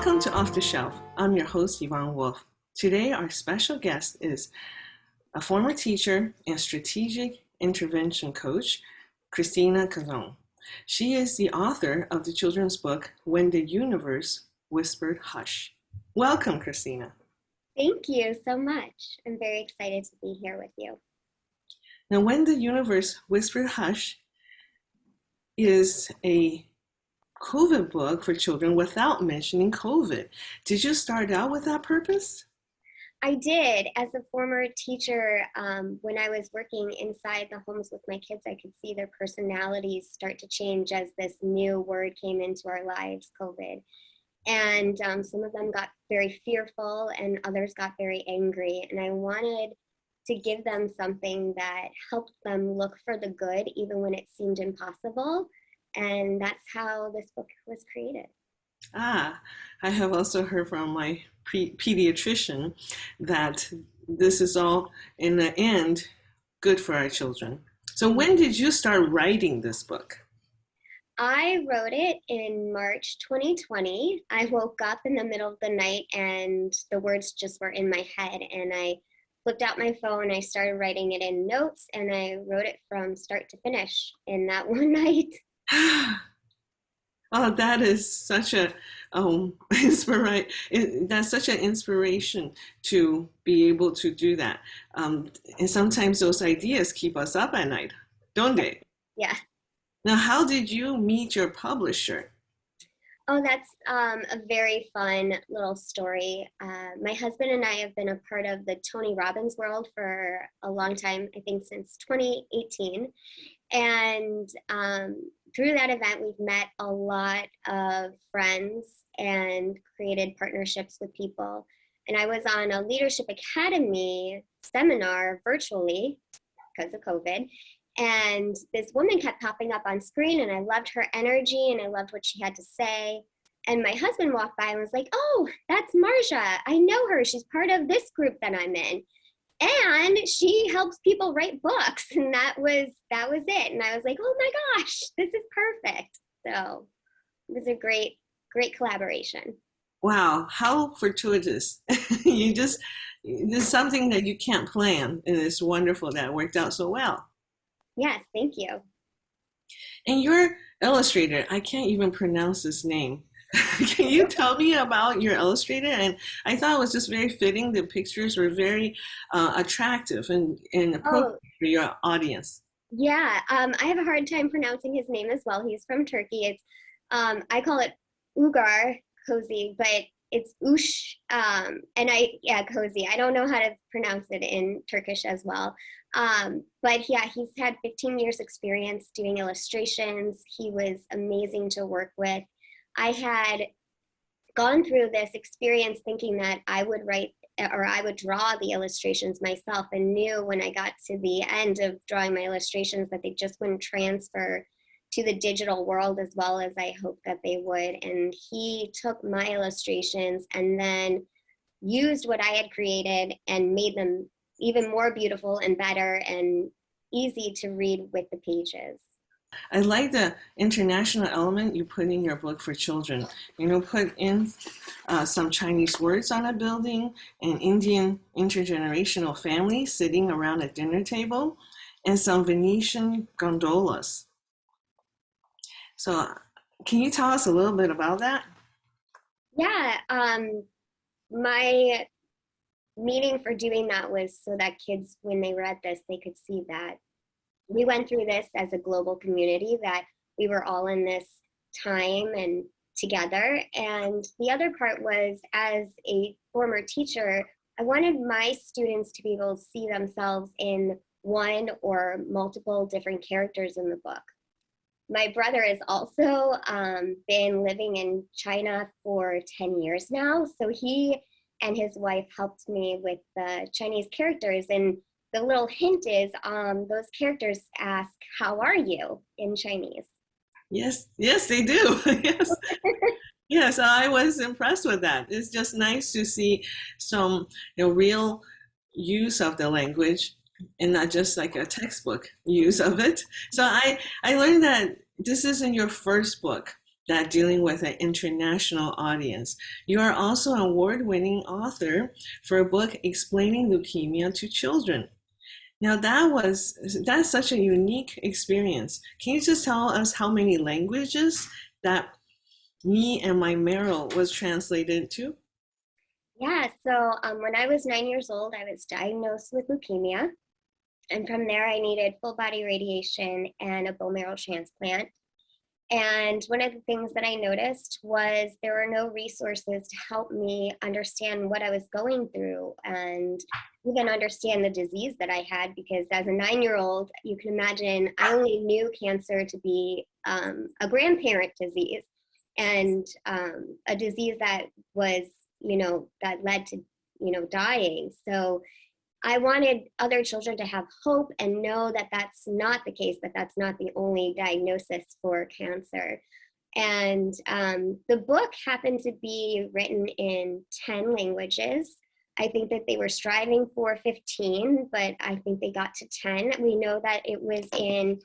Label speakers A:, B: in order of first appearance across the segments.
A: Welcome to Off the Shelf. I'm your host, Yvonne Wolf. Today, our special guest is a former teacher and strategic intervention coach, Cristina Cozzone. She is the author of the children's book, When the Universe Whispered Hush. Welcome, Cristina.
B: Thank you so much. I'm very excited to be here with you.
A: Now, When the Universe Whispered Hush is a COVID book for children without mentioning COVID. Did you start out with that purpose?
B: I did. As a former teacher, when I was working inside the homes with my kids, I could see their personalities start to change as this new word came into our lives, COVID. And some of them got very fearful and others got very angry. And I wanted to give them something that helped them look for the good, even when it seemed impossible. And that's how this book was created.
A: I have also heard from my pediatrician that this is all, in the end, good for our children. So when did you start writing this book?
B: I wrote it in March 2020. I woke up in the middle of the night and the words just were in my head. And I flipped out my phone, I started writing it in notes, and I wrote it from start to finish in that one night.
A: Oh, that is such a that's such an inspiration to be able to do that. And sometimes those ideas keep us up at night, don't they?
B: Yeah.
A: Now, how did you meet your publisher?
B: Oh, that's a very fun little story. My husband and I have been a part of the Tony Robbins world for a long time, I think since 2018. And through that event, we've met a lot of friends and created partnerships with people. And I was on a Leadership Academy seminar virtually because of COVID. And this woman kept popping up on screen and I loved her energy and I loved what she had to say. And my husband walked by and was like, "Oh, that's Marcia. I know her. She's part of this group that I'm in. And she helps people write books." And that was it. And I was like, "Oh my gosh, this is perfect." So it was a great collaboration.
A: Wow, how fortuitous. There's something that you can't plan, and it's wonderful that it worked out so well.
B: Yes, thank you.
A: And your illustrator, I can't even pronounce his name. Can you tell me about your illustrator? And I thought it was just very fitting. The pictures were very attractive and appropriate for your audience.
B: Yeah, I have a hard time pronouncing his name as well. He's from Turkey. It's I call it Ugar Cozy, but it's Ush, Cozy. I don't know how to pronounce it in Turkish as well. But yeah, he's had 15 years experience doing illustrations. He was amazing to work with. I had gone through this experience thinking that I would write or I would draw the illustrations myself, and knew when I got to the end of drawing my illustrations that they just wouldn't transfer to the digital world as well as I hoped that they would. And he took my illustrations and then used what I had created and made them even more beautiful and better and easy to read with the pages.
A: I like the international element you put in your book for children. Put in some Chinese words on a building, an Indian intergenerational family sitting around a dinner table, and some Venetian gondolas. So can you tell us a little bit about that?
B: Yeah, my meaning for doing that was so that kids, when they read this, they could see that we went through this as a global community, that we were all in this time and together. And the other part was, as a former teacher, I wanted my students to be able to see themselves in one or multiple different characters in the book. My brother has also been living in China for 10 years now. So he and his wife helped me with the Chinese characters. And the little hint is those characters ask, "How are you?" in Chinese.
A: Yes, they do. Yes. Yes, I was impressed with that. It's just nice to see some real use of the language and not just like a textbook use of it. So I learned that this isn't your first book. that dealing with an international audience. You are also an award-winning author for a book explaining leukemia to children. Now that's such a unique experience. Can you just tell us how many languages that Me and My Marrow was translated to?
B: Yeah, so when I was 9 years old, I was diagnosed with leukemia. And from there, I needed full body radiation and a bone marrow transplant. And one of the things that I noticed was there were no resources to help me understand what I was going through and even understand the disease that I had, because as a 9-year-old, you can imagine I only knew cancer to be a grandparent disease and a disease that was, that led to, dying. So I wanted other children to have hope and know that that's not the case, that that's not the only diagnosis for cancer. And the book happened to be written in 10 languages. I think that they were striving for 15, but I think they got to 10. We know that it was in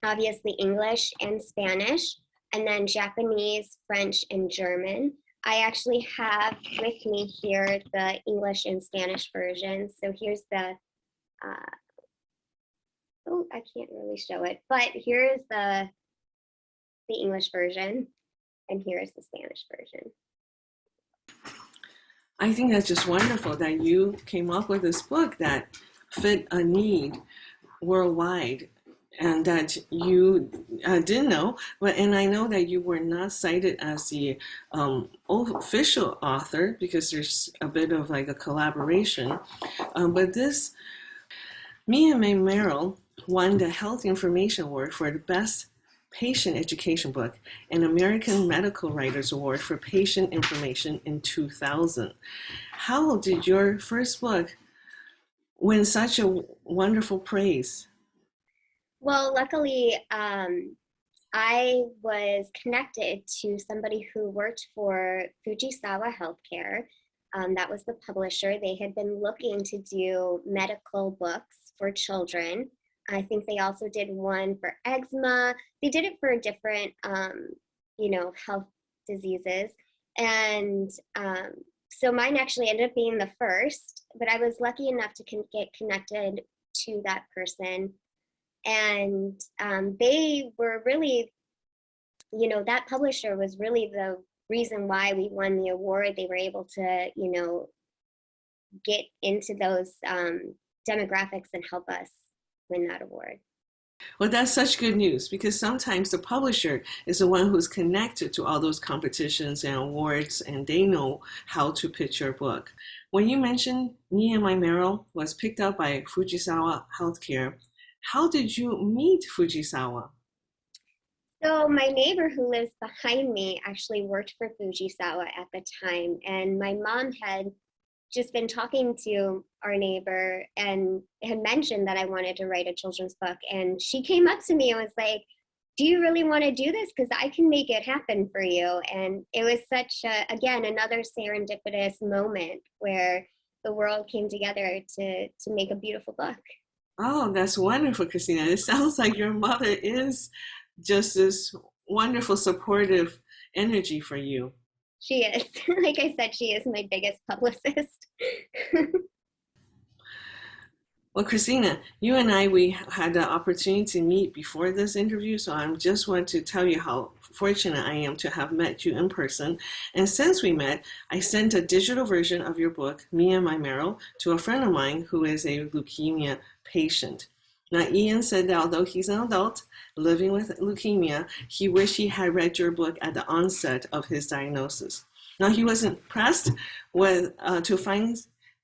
B: obviously English and Spanish, and then Japanese, French, and German. I actually have with me here the English and Spanish version. So here's oh, I can't really show it, but here is the English version, and here is the Spanish version.
A: I think that's just wonderful that you came up with this book that fit a need worldwide and that you didn't know, and I know that you were not cited as the official author because there's a bit of like a collaboration, but this Me and My Marrow won the Health Information Award for the Best Patient Education Book and American Medical Writers Award for Patient Information in 2000. How did your first book win such a wonderful praise?
B: Well, luckily, I was connected to somebody who worked for Fujisawa Healthcare. That was the publisher. They had been looking to do medical books for children. I think they also did one for eczema. They did it for different, health diseases. And so mine actually ended up being the first, but I was lucky enough to get connected to that person. And they were really, that publisher was really the reason why we won the award. They were able to, get into those demographics and help us win that award.
A: Well, that's such good news because sometimes the publisher is the one who's connected to all those competitions and awards, and they know how to pitch your book. When you mentioned Me and My Marrow was picked up by Fujisawa Healthcare, how did you meet Fujisawa?
B: So my neighbor who lives behind me actually worked for Fujisawa at the time, and my mom had just been talking to our neighbor and had mentioned that I wanted to write a children's book, and she came up to me and was like, do you really want to do this? Because I can make it happen for you. And it was such again, another serendipitous moment where the world came together to make a beautiful book.
A: Oh, that's wonderful, Cristina. It sounds like your mother is just this wonderful, supportive energy for you.
B: She is. Like I said, she is my biggest publicist.
A: Well, Cristina, you and we had the opportunity to meet before this interview, so I just want to tell you how fortunate I am to have met you in person. And since we met, I sent a digital version of your book, Me and My Marrow, to a friend of mine who is a leukemia patient. Now, Ian said that although he's an adult living with leukemia, he wished he had read your book at the onset of his diagnosis. Now, he was impressed with to find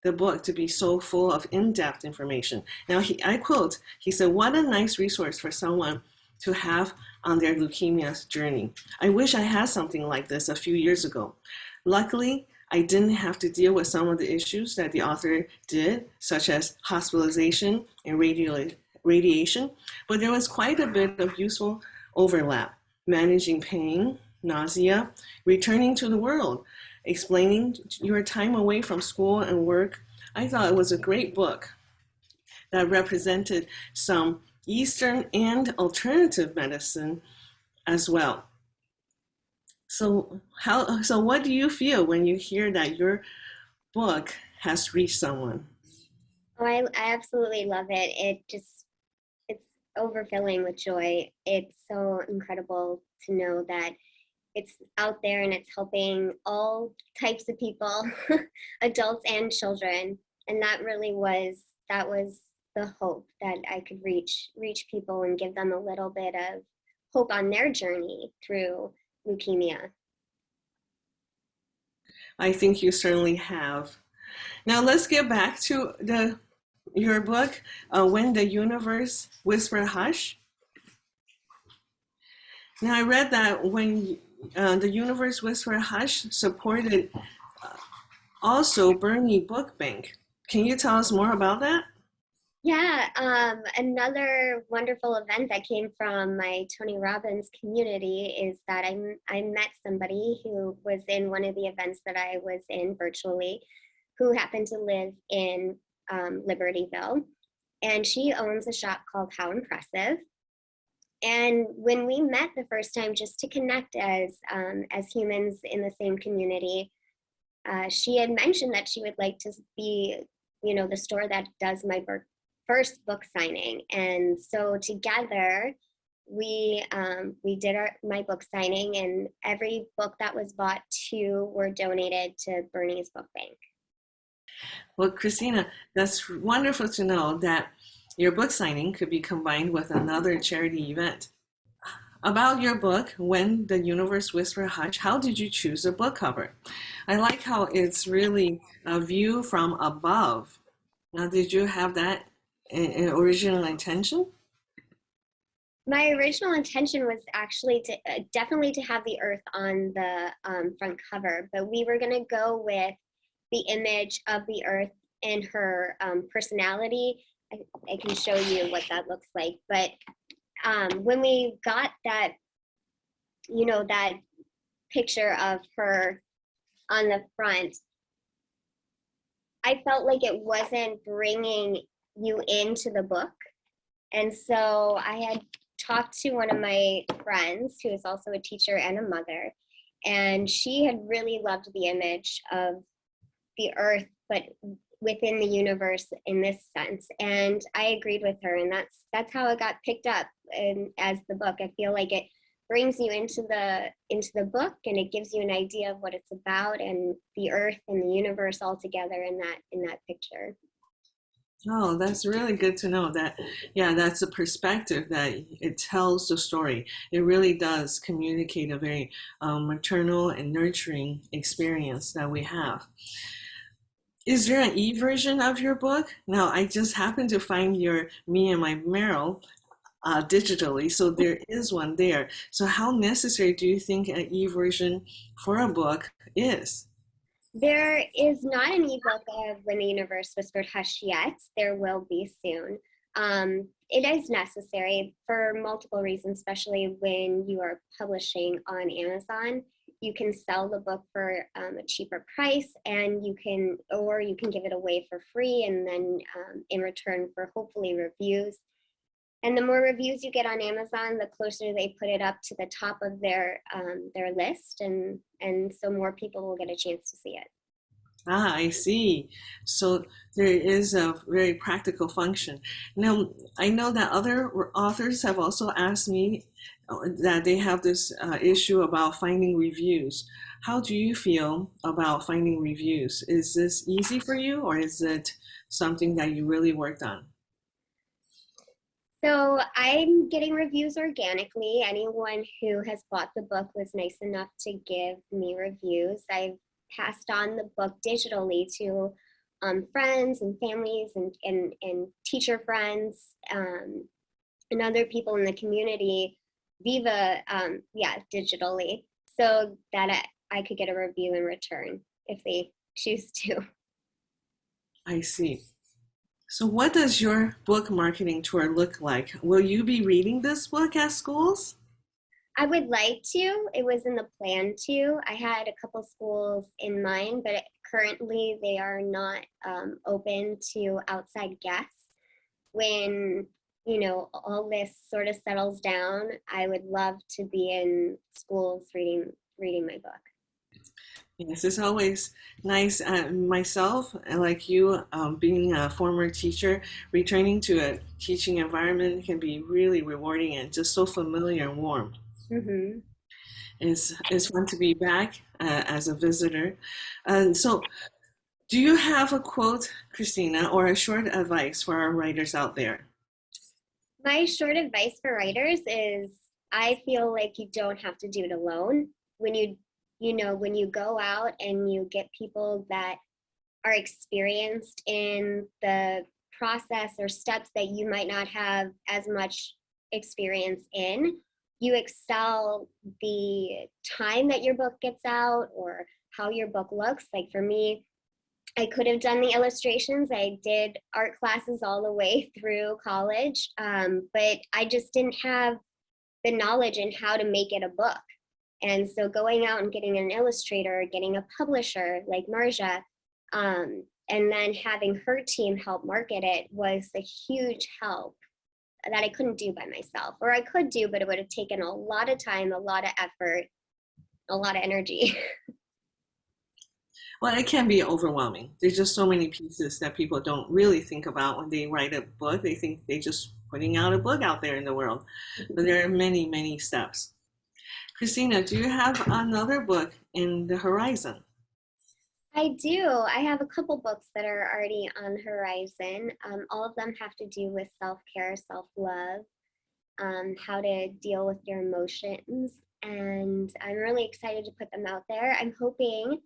A: the book to be so full of in-depth information. Now, I quote, he said, "What a nice resource for someone to have on their leukemia journey. I wish I had something like this a few years ago. Luckily, I didn't have to deal with some of the issues that the author did, such as hospitalization and radiation, but there was quite a bit of useful overlap, managing pain, nausea, returning to the world, explaining your time away from school and work. I thought it was a great book that represented some Eastern and alternative medicine as well." So what do you feel when you hear that your book has reached someone?
B: Oh, I absolutely love it. It's overfilling with joy. It's so incredible to know that it's out there and it's helping all types of people, adults and children. And that was the hope that I could reach people and give them a little bit of hope on their journey through leukemia.
A: I think you certainly have. Now let's get back to the your book, When the Universe Whispered Hush. Now I read that when the Universe Whispered Hush supported also Bernie Book Bank. Can you tell us more about that?
B: Yeah, another wonderful event that came from my Tony Robbins community is that I met somebody who was in one of the events that I was in virtually, who happened to live in Libertyville, and she owns a shop called How Impressive. And when we met the first time, just to connect as humans in the same community, she had mentioned that she would like to be, the store that does my first book signing. And so together, we did my book signing, and every book that was bought, two were donated to Bernie's Book Bank.
A: Well, Christina, that's wonderful to know that your book signing could be combined with another charity event. About your book, When the Universe Whispered Hush, how did you choose a book cover? I like how it's really a view from above. Now, did you have that original intention?
B: My original intention was actually to definitely to have the Earth on the front cover, but we were going to go with the image of the Earth and her personality. I can show you what that looks like. But when we got that, that picture of her on the front, I felt like it wasn't bringing you into the book. And so I had talked to one of my friends who is also a teacher and a mother, and she had really loved the image of the Earth, but within the universe in this sense. And I agreed with her, and that's how it got picked up as the book. I feel like it brings you into the book, and it gives you an idea of what it's about, and the Earth and the universe all together in that picture.
A: Oh, that's really good to know that. Yeah, that's a perspective that it tells the story. It really does communicate a very maternal and nurturing experience that we have. Is there an e-version of your book? Now, I just happened to find your Me and My Meryl digitally, so there is one there. So how necessary do you think an e-version for a book is?
B: There is not an ebook of When the Universe Whispered Hush yet. There will be soon. It is necessary for multiple reasons, especially when you are publishing on Amazon. You can sell the book for a cheaper price, and you can give it away for free, and then in return for hopefully reviews. And the more reviews you get on Amazon, the closer they put it up to the top of their list, and so more people will get a chance to see it.
A: Ah, I see. So there is a very practical function. Now, I know that other authors have also asked me that they have this issue about finding reviews. How do you feel about finding reviews? Is this easy for you, or is it something that you really worked on?
B: So I'm getting reviews organically. Anyone who has bought the book was nice enough to give me reviews. I've passed on the book digitally to friends and families and teacher friends and other people in the community, Viva, yeah, digitally, so that I could get a review in return if they choose to.
A: I see. So what does your book marketing tour look like? Will you be reading this book at schools?
B: I would like to. It was in the plan to. I had a couple schools in mind, but currently they are not open to outside guests. When, all this sort of settles down, I would love to be in schools reading reading my book.
A: Yes, it's always nice. Myself, like you, being a former teacher, returning to a teaching environment can be really rewarding and just so familiar and warm.
B: Mm-hmm.
A: It's fun to be back as a visitor. And so, do you have a quote, Christina, or a short advice for our writers out there?
B: My short advice for writers is I feel like you don't have to do it alone. When when you go out and you get people that are experienced in the process or steps that you might not have as much experience in, you excel the time that your book gets out or how your book looks. Like for me, I could have done the illustrations. I did art classes all the way through college, but I just didn't have the knowledge in how to make it a book. And so going out and getting an illustrator, getting a publisher like Marja, and then having her team help market it was a huge help that I couldn't do by myself. Or I could do, but it would have taken a lot of time, a lot of effort, a lot of energy.
A: Well, it can be overwhelming. There's just so many pieces that people don't really think about when they write a book. They think they just putting out a book out there in the world, but there are many, many steps. Christina, do you have another book in the horizon?
B: I do. I have a couple books that are already on the horizon. All of them have to do with self-care, self-love, how to deal with your emotions. And I'm really excited to put them out there. I'm hoping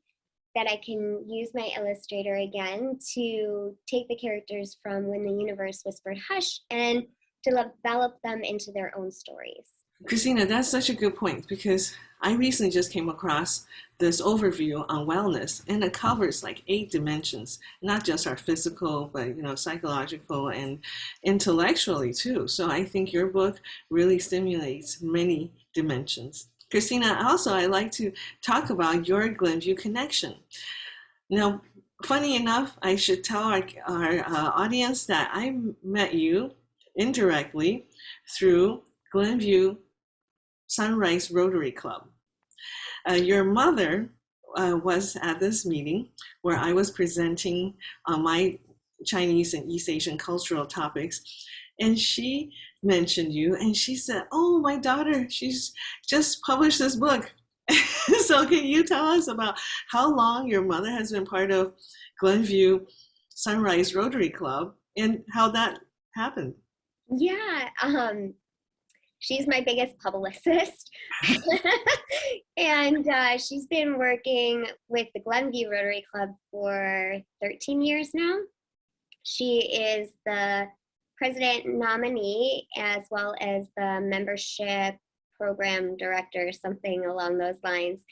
B: that I can use my illustrator again to take the characters from When the Universe Whispered Hush and develop them into their own stories.
A: Christina, that's such a good point because I recently just came across this overview on wellness, and it covers like 8 dimensions, not just our physical, but psychological and intellectually too. So I think your book really stimulates many dimensions. Christina, also I like to talk about your Glenview connection. Now, funny enough, I should tell our audience that I met you indirectly through Glenview Sunrise Rotary Club. Your mother was at this meeting where I was presenting my Chinese and East Asian cultural topics, and she mentioned you, and she said, "Oh, my daughter, she's just published this book." So can you tell us about how long your mother has been part of Glenview Sunrise Rotary Club and how that happened?
B: Yeah, she's my biggest publicist. And she's been working with the Glenview Rotary Club for 13 years now. She is the president nominee as well as the membership program director, something along those lines.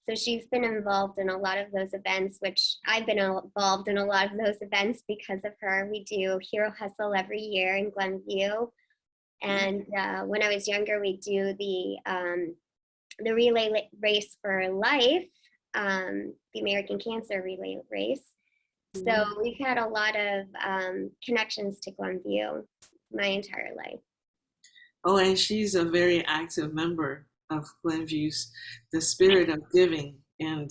B: So she's been involved in a lot of those events, which I've been involved in a lot of those events because of her. We do Hero Hustle every year in Glenview. And when I was younger, we do the relay race for life, the American Cancer Relay Race. So we've had a lot of connections to Glenview my entire life.
A: Oh, and she's a very active member of Glenview's, the spirit of giving and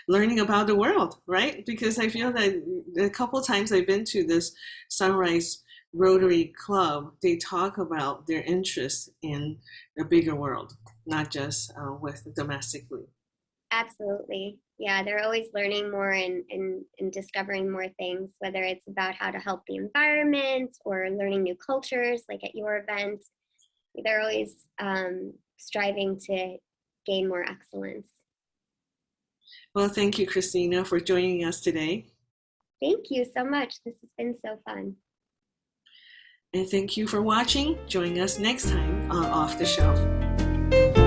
A: learning about the world, right? Because I feel that a couple times I've been to this Sunrise Rotary Club, they talk about their interest in the bigger world, not just with domestically.
B: Absolutely. Yeah, they're always learning more and discovering more things, whether it's about how to help the environment or learning new cultures, like at your event. They're always striving to gain more excellence.
A: Well, thank you, Christina, for joining us today.
B: Thank you so much. This has been so fun.
A: And thank you for watching. Join us next time on Off the Shelf.